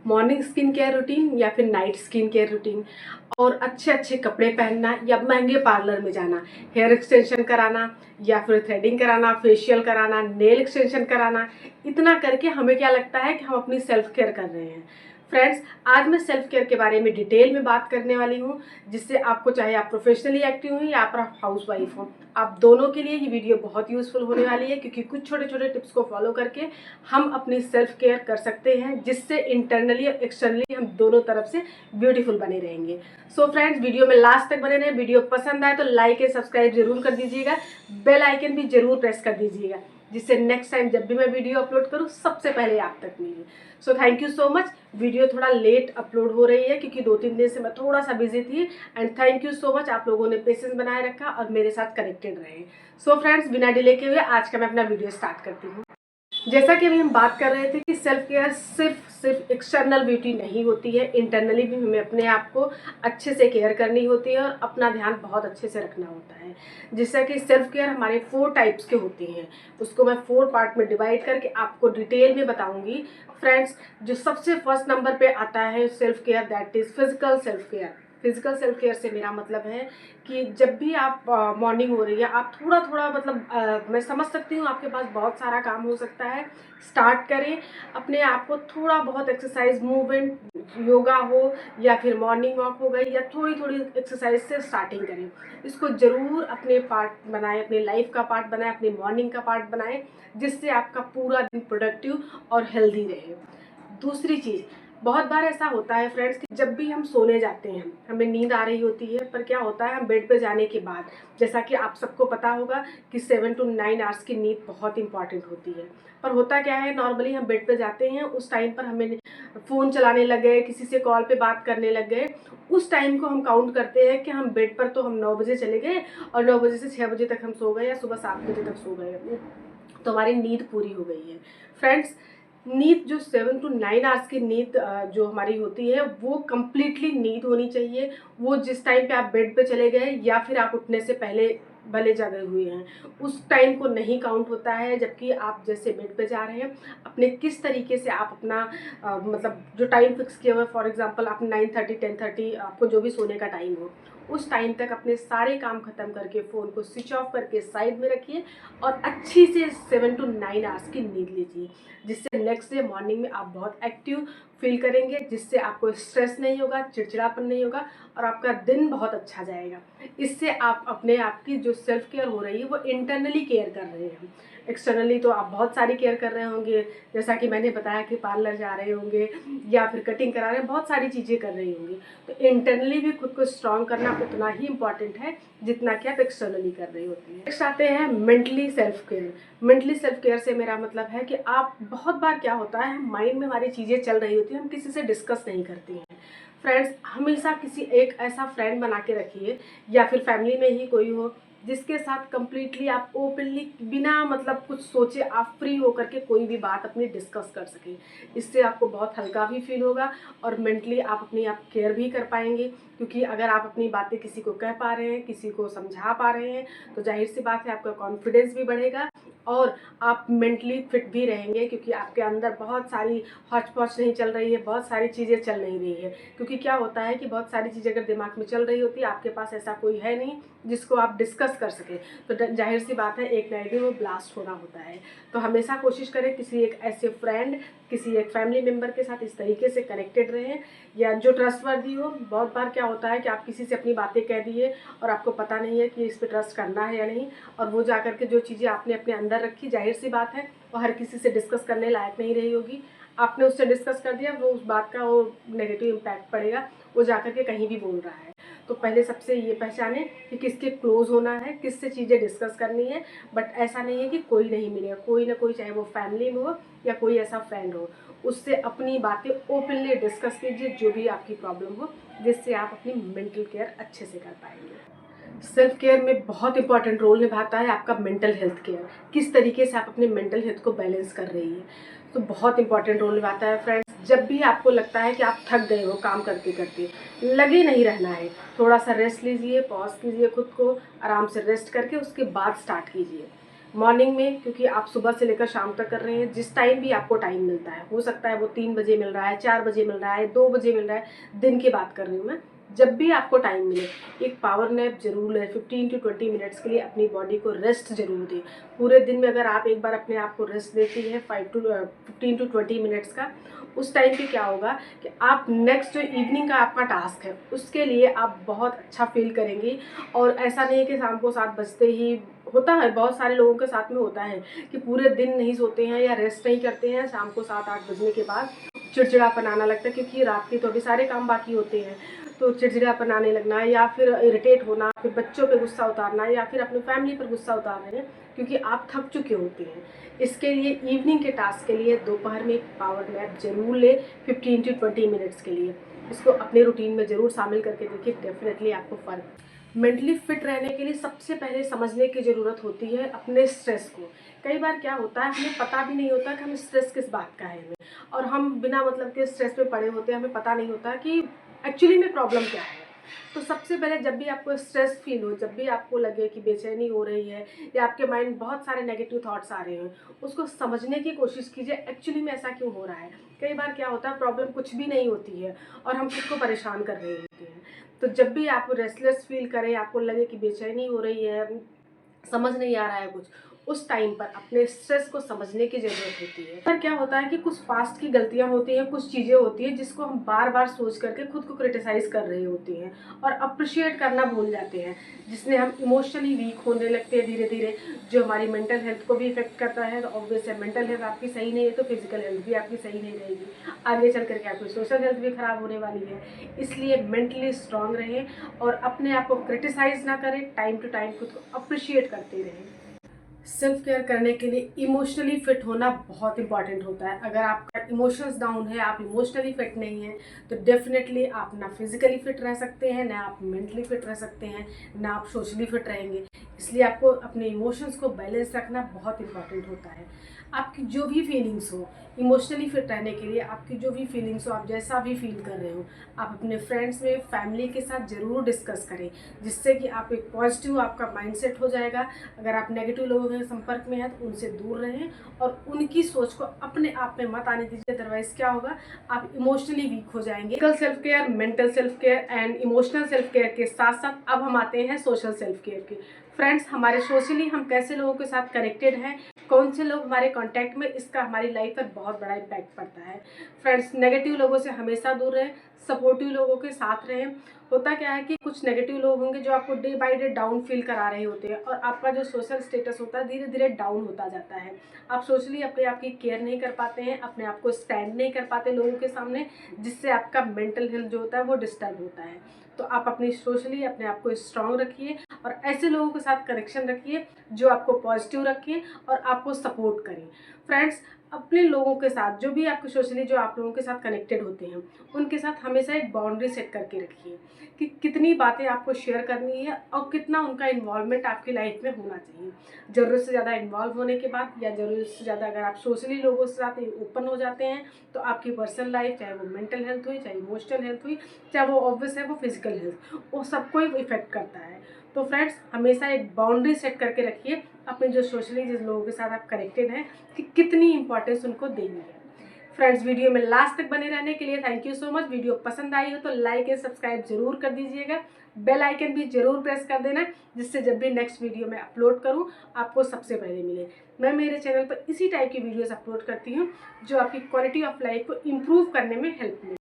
Morning skin care routine या फिर night skin care routine, और अच्छे अच्छे कपड़े पहनना या महंगे पार्लर में जाना, हेयर एक्सटेंशन कराना या फिर थ्रेडिंग कराना, फेशियल कराना, नेल एक्सटेंशन कराना, इतना करके हमें क्या लगता है कि हम अपनी सेल्फ केयर कर रहे हैं। फ्रेंड्स, आज मैं सेल्फ केयर के बारे में डिटेल में बात करने वाली हूँ, जिससे आपको, चाहे आप प्रोफेशनली एक्टिव हो या आप हाउस वाइफ हो, आप दोनों के लिए ये वीडियो बहुत यूजफुल होने वाली है, क्योंकि कुछ छोटे छोटे टिप्स को फॉलो करके हम अपनी सेल्फ केयर कर सकते हैं, जिससे इंटरनली और एक्सटर्नली हम दोनों तरफ से ब्यूटीफुल बने रहेंगे। सो फ्रेंड्स, वीडियो में लास्ट तक बने रहें। वीडियो पसंद आए तो लाइक एंड सब्सक्राइब जरूर कर दीजिएगा, बेल आइकन भी जरूर प्रेस कर दीजिएगा, जिससे नेक्स्ट टाइम जब भी मैं वीडियो अपलोड करूँ सबसे पहले आप तक मिले। So thank you so much. Video थोड़ा लेट अपलोड हो रही है क्योंकि 2-3 दिन से मैं थोड़ा सा बिजी थी, and thank you so much, आप लोगों ने पेशेंस बनाए रखा और मेरे साथ कनेक्टेड रहे। सो फ्रेंड्स, बिना डिले के हुए आज का मैं अपना वीडियो स्टार्ट करती हूँ। जैसा कि अभी हम बात कर रहे थे कि सेल्फ केयर सिर्फ एक्सटर्नल ब्यूटी नहीं होती है, इंटरनली भी हमें अपने आप को अच्छे से केयर करनी होती है और अपना ध्यान बहुत अच्छे से रखना होता है। जिससे कि सेल्फ केयर हमारे 4 टाइप्स के होते हैं, उसको मैं 4 पार्ट में डिवाइड करके आपको डिटेल में बताऊंगी। फ्रेंड्स, जो सबसे फर्स्ट नंबर पे आता है self care, that is physical self care. Physical self care से मेरा मतलब है कि जब भी आप मॉर्निंग हो रही है, आप थोड़ा थोड़ा मतलब मैं समझ सकती हूँ आपके पास बहुत सारा काम हो सकता है, स्टार्ट करें अपने आप को थोड़ा बहुत एक्सरसाइज, मूवमेंट, योगा हो या फिर मॉर्निंग वॉक हो गई, या थोड़ी थोड़ी एक्सरसाइज से स्टार्टिंग करें। इसको ज़रूर अपने पार्ट बनाएं, अपने लाइफ का पार्ट बनाएं, अपनी मॉर्निंग का पार्ट बनाएं, जिससे आपका पूरा दिन प्रोडक्टिव और हेल्दी रहे। दूसरी चीज़, बहुत बार ऐसा होता है फ्रेंड्स कि जब भी हम सोने जाते हैं, हमें नींद आ रही होती है, पर क्या होता है, हम बेड पे जाने के बाद, जैसा कि आप सबको पता होगा कि 7 to 9 आवर्स की नींद बहुत इंपॉर्टेंट होती है। पर होता क्या है, नॉर्मली हम बेड पे जाते हैं, उस टाइम पर हमें फ़ोन चलाने लग गए, किसी से कॉल पे बात करने लग गए, उस टाइम को हम काउंट करते हैं कि हम बेड पर तो हम 9 बजे चले गए और 9 बजे से 6 बजे तक हम सो गए या सुबह 7 बजे तक सो गए, तो हमारी नींद पूरी हो गई है। फ्रेंड्स, नींद जो 7 to 9 आवर्स की नींद जो हमारी होती है, वो कम्प्लीटली नींद होनी चाहिए। वो जिस टाइम पे आप बेड पे चले गए या फिर आप उठने से पहले भले जगे हुए हैं, उस टाइम को नहीं काउंट होता है। जबकि आप जैसे बेड पे जा रहे हैं, अपने किस तरीके से आप अपना मतलब जो टाइम फिक्स किया हुआ है, फॉर एग्जांपल आप 9:30 10:30 आपको जो भी सोने का टाइम हो, उस टाइम तक अपने सारे काम खत्म करके फ़ोन को स्विच ऑफ करके साइड में रखिए और अच्छी से 7 to 9 आवर्स की नींद लीजिए, जिससे नेक्स्ट डे मॉर्निंग में आप बहुत एक्टिव फील करेंगे, जिससे आपको स्ट्रेस नहीं होगा, चिड़चिड़ापन नहीं होगा और आपका दिन बहुत अच्छा जाएगा। इससे आप अपने आप की जो सेल्फ केयर हो रही है वो इंटरनली केयर कर रहे हैं। एक्सटर्नली तो आप बहुत सारी केयर कर रहे होंगे, जैसा कि मैंने बताया कि पार्लर जा रहे होंगे या फिर कटिंग करा रहे हैं, बहुत सारी चीज़ें कर रही होंगी। तो इंटरनली भी खुद को स्ट्रॉन्ग करना उतना ही इम्पॉर्टेंट है जितना कि आप एक्सटर्नली कर रही होती है। नेक्स्ट आते हैं mentally self care. Mentally self care से मेरा मतलब है कि आप, बहुत बार क्या होता है, माइंड में हमारी चीज़ें चल रही होती हैं, हम किसी से डिस्कस नहीं करते हैं। फ्रेंड्स, हमेशा किसी एक ऐसा फ्रेंड बना के रखिए या फिर फैमिली में ही कोई हो, जिसके साथ कंप्लीटली आप ओपनली बिना मतलब कुछ सोचे आप फ्री होकर के कोई भी बात अपनी डिस्कस कर सकें। इससे आपको बहुत हल्का भी फील होगा और मेंटली आप अपनी आप केयर भी कर पाएंगे, क्योंकि अगर आप अपनी बातें किसी को कह पा रहे हैं, किसी को समझा पा रहे हैं, तो जाहिर सी बात है आपका कॉन्फिडेंस भी बढ़ेगा और आप मेंटली फिट भी रहेंगे, क्योंकि आपके अंदर बहुत सारी हौच पौच नहीं चल रही है, बहुत सारी चीज़ें चल नहीं रही है। क्योंकि क्या होता है कि बहुत सारी चीज़ें अगर दिमाग में चल रही होती है, आपके पास ऐसा कोई है नहीं जिसको आप डिस्कस कर सकें, तो जाहिर सी बात है एक ना एक दिन वो ब्लास्ट होना होता है। तो हमेशा कोशिश करें किसी एक ऐसे फ्रेंड, किसी एक फैमिली मेम्बर के साथ इस तरीके से कनेक्टेड रहें, या जो ट्रस्टवर्दी हो। बहुत बार क्या होता है कि आप किसी से अपनी बातें कह दिए और आपको पता नहीं है कि इस पर ट्रस्ट करना है या नहीं, और वो जा करके जो चीज़ें आपने अपने अंदर रखी, जाहिर सी बात है वो हर किसी से डिस्कस करने लायक नहीं रही होगी। आपने उससे डिस्कस कर दिया, वो उस बात का वो नेगेटिव इम्पैक्ट पड़ेगा, वो जा करके कहीं भी बोल रहा है। तो पहले सबसे ये पहचानें कि किसके क्लोज होना है, किससे चीज़ें डिस्कस करनी है। बट ऐसा नहीं है कि कोई नहीं मिलेगा, कोई ना कोई, चाहे वो फैमिली में हो या कोई ऐसा फ्रेंड हो, उससे अपनी बातें ओपनली डिस्कस कीजिए, जो भी आपकी प्रॉब्लम हो, जिससे आप अपनी मेंटल केयर अच्छे से कर पाएंगे। सेल्फ केयर में बहुत इंपॉर्टेंट रोल निभाता है आपका मेंटल हेल्थ केयर। किस तरीके से आप अपने मेंटल हेल्थ को बैलेंस कर रही है, तो बहुत इंपॉर्टेंट रोल निभाता है। फ्रेंड्स, जब भी आपको लगता है कि आप थक गए हो काम करते करते, लगे नहीं रहना है, थोड़ा सा रेस्ट लीजिए, पॉज कीजिए, खुद को आराम से रेस्ट करके उसके बाद स्टार्ट कीजिए। मॉर्निंग में, क्योंकि आप सुबह से लेकर शाम तक कर रहे हैं, जिस टाइम भी आपको टाइम मिलता है, हो सकता है वो 3 बजे मिल रहा है, 4 बजे मिल रहा है, 2 बजे मिल रहा है, दिन की बात कर रही हूँ मैं। जब भी आपको टाइम मिले एक पावर नैप जरूर लें। 15 टू 20 मिनट्स के लिए अपनी बॉडी को रेस्ट जरूर दें। पूरे दिन में अगर आप एक बार अपने आप को रेस्ट देती हैं 15 टू 20 मिनट्स का, उस टाइम पे क्या होगा कि आप नेक्स्ट जो इवनिंग का आपका टास्क है उसके लिए आप बहुत अच्छा फील करेंगी। और ऐसा नहीं है कि शाम को 7 बजते ही, होता है बहुत सारे लोगों के साथ में होता है कि पूरे दिन नहीं सोते हैं या रेस्ट नहीं करते हैं, शाम को 7-8 बजने के बाद चिड़चिड़ापन आना लगता है, क्योंकि रात के तो भी सारे काम बाकी होते हैं। तो चिड़चिड़ापन आने लगना या फिर इरिटेट होना, फिर बच्चों पे गुस्सा उतारना या फिर अपनी फैमिली पर गुस्सा उतार रहे हैं, क्योंकि आप थक चुके होते हैं। इसके लिए इवनिंग के टास्क के लिए दोपहर में एक पावर नैप जरूर ले 15 टू 20 मिनट्स के लिए। इसको अपने रूटीन में ज़रूर शामिल करके देखिए, डेफिनेटली आपको फ़र्क। मेंटली फिट रहने के लिए सबसे पहले समझने की ज़रूरत होती है अपने स्ट्रेस को। कई बार क्या होता है, हमें पता भी नहीं होता कि हमें स्ट्रेस किस बात का है हमें, और हम बिना मतलब के स्ट्रेस में पड़े होते हैं, हमें पता नहीं होता कि एक्चुअली में प्रॉब्लम क्या है। तो सबसे पहले जब भी आपको स्ट्रेस फील हो, जब भी आपको लगे कि बेचैनी हो रही है या आपके माइंड में बहुत सारे नेगेटिव थॉट्स आ रहे हैं, उसको समझने की कोशिश कीजिए एक्चुअली में ऐसा क्यों हो रहा है। कई बार क्या होता है, प्रॉब्लम कुछ भी नहीं होती है और हम खुद को परेशान कर रहे होते हैं। तो जब भी आप रेस्टलेस फील करें, आपको लगे कि बेचैनी हो रही है, समझ नहीं आ रहा है कुछ, उस टाइम पर अपने स्ट्रेस को समझने की ज़रूरत होती है। पर क्या होता है कि कुछ पास्ट की गलतियां होती हैं, कुछ चीज़ें होती हैं जिसको हम बार बार सोच करके खुद को क्रिटिसाइज कर रहे होते हैं और अप्रिशिएट करना भूल जाते हैं, जिसमें हम इमोशनली वीक होने लगते हैं धीरे धीरे, जो हमारी मेंटल हेल्थ को भी इफेक्ट करता है। तो ऑब्वियस है, मेंटल हेल्थ आपकी सही नहीं है तो फिजिकल हेल्थ भी आपकी सही नहीं रहेगी, आगे चल करके आपकी सोशल हेल्थ भी खराब होने वाली है। इसलिए मेंटली स्ट्रांग रहें और अपने आप को क्रिटिसाइज ना करें, टाइम टू टाइम खुद को अप्रिशिएट करते रहें। सेल्फ केयर करने के लिए इमोशनली फिट होना बहुत इंपॉर्टेंट होता है। अगर आपका इमोशंस डाउन है, आप इमोशनली फिट नहीं है, तो डेफिनेटली आप ना फिजिकली फिट रह सकते हैं, ना आप मेंटली फिट रह सकते हैं, ना आप सोशली फिट रहेंगे। इसलिए आपको अपने इमोशंस को बैलेंस रखना बहुत इंपॉर्टेंट होता है। आपकी जो भी फीलिंग्स हो, इमोशनली फिट रहने के लिए आपकी जो भी फीलिंग्स हो, आप जैसा भी फील कर रहे हो, आप अपने फ्रेंड्स में, फैमिली के साथ ज़रूर डिस्कस करें, जिससे कि आप एक पॉजिटिव आपका माइंडसेट हो जाएगा। अगर आप नेगेटिव लोगों के संपर्क में हैं तो उनसे दूर रहें और उनकी सोच को अपने आप में मत आने दीजिए, अदरवाइज क्या होगा, आप इमोशनली वीक हो जाएंगे। Physical self care, mental self care and emotional self care के साथ साथ अब हम आते हैं सोशल सेल्फ केयर के। फ्रेंड्स, हमारे सोशली हम कैसे लोगों के साथ कनेक्टेड हैं, कौन से लोग हमारे कांटेक्ट में, इसका हमारी लाइफ पर बहुत बड़ा इम्पैक्ट पड़ता है। फ्रेंड्स, नेगेटिव लोगों से हमेशा दूर रहें, सपोर्टिव लोगों के साथ रहें। होता क्या है कि कुछ नेगेटिव लोग होंगे जो आपको day by day down feel करा रहे होते हैं और आपका जो सोशल स्टेटस होता है धीरे धीरे डाउन होता जाता है। आप सोशली अपने आप की केयर नहीं कर पाते हैं, अपने आप को स्टैंड नहीं कर पाते लोगों के सामने, जिससे आपका मेंटल हेल्थ जो होता है वो डिस्टर्ब होता है। तो आप अपनी सोशली अपने आप को स्ट्रांग रखिए और ऐसे लोगों के साथ कनेक्शन रखिए जो आपको पॉजिटिव रखें और आपको सपोर्ट करें। फ्रेंड्स, अपने लोगों के साथ जो भी आपके सोशली जो आप लोगों के साथ कनेक्टेड होते हैं, उनके साथ हमेशा एक बाउंड्री सेट करके रखिए कि कितनी बातें आपको शेयर करनी है और कितना उनका इन्वॉल्वमेंट आपकी लाइफ में होना चाहिए। ज़रूरत से ज़्यादा इन्वॉल्व होने के बाद या ज़रूरत से ज़्यादा अगर आप सोशली लोगों के साथ ओपन हो जाते हैं तो आपकी पर्सनल लाइफ, चाहे वो मेंटल हेल्थ हुई, चाहे इमोशनल हेल्थ हुई, चाहे वो ऑब्वियस है वो फिजिकल हेल्थ, वो सबको ही इफेक्ट करता है। तो फ्रेंड्स, हमेशा एक बाउंड्री सेट करके रखिए अपने जो सोशली जिस लोगों के साथ आप कनेक्टेड हैं कि कितनी इंपॉर्टेंस उनको देनी है। फ्रेंड्स, वीडियो में लास्ट तक बने रहने के लिए thank you so much. Video पसंद आई हो तो लाइक एंड सब्सक्राइब जरूर कर दीजिएगा, बेल आइकन भी जरूर प्रेस कर देना, जिससे जब भी नेक्स्ट वीडियो मैं अपलोड करूं आपको सबसे पहले मिले। मैं मेरे चैनल पर इसी टाइप की वीडियोस अपलोड करती हूं जो आपकी क्वालिटी ऑफ लाइफ को इम्प्रूव करने में हेल्प मिले।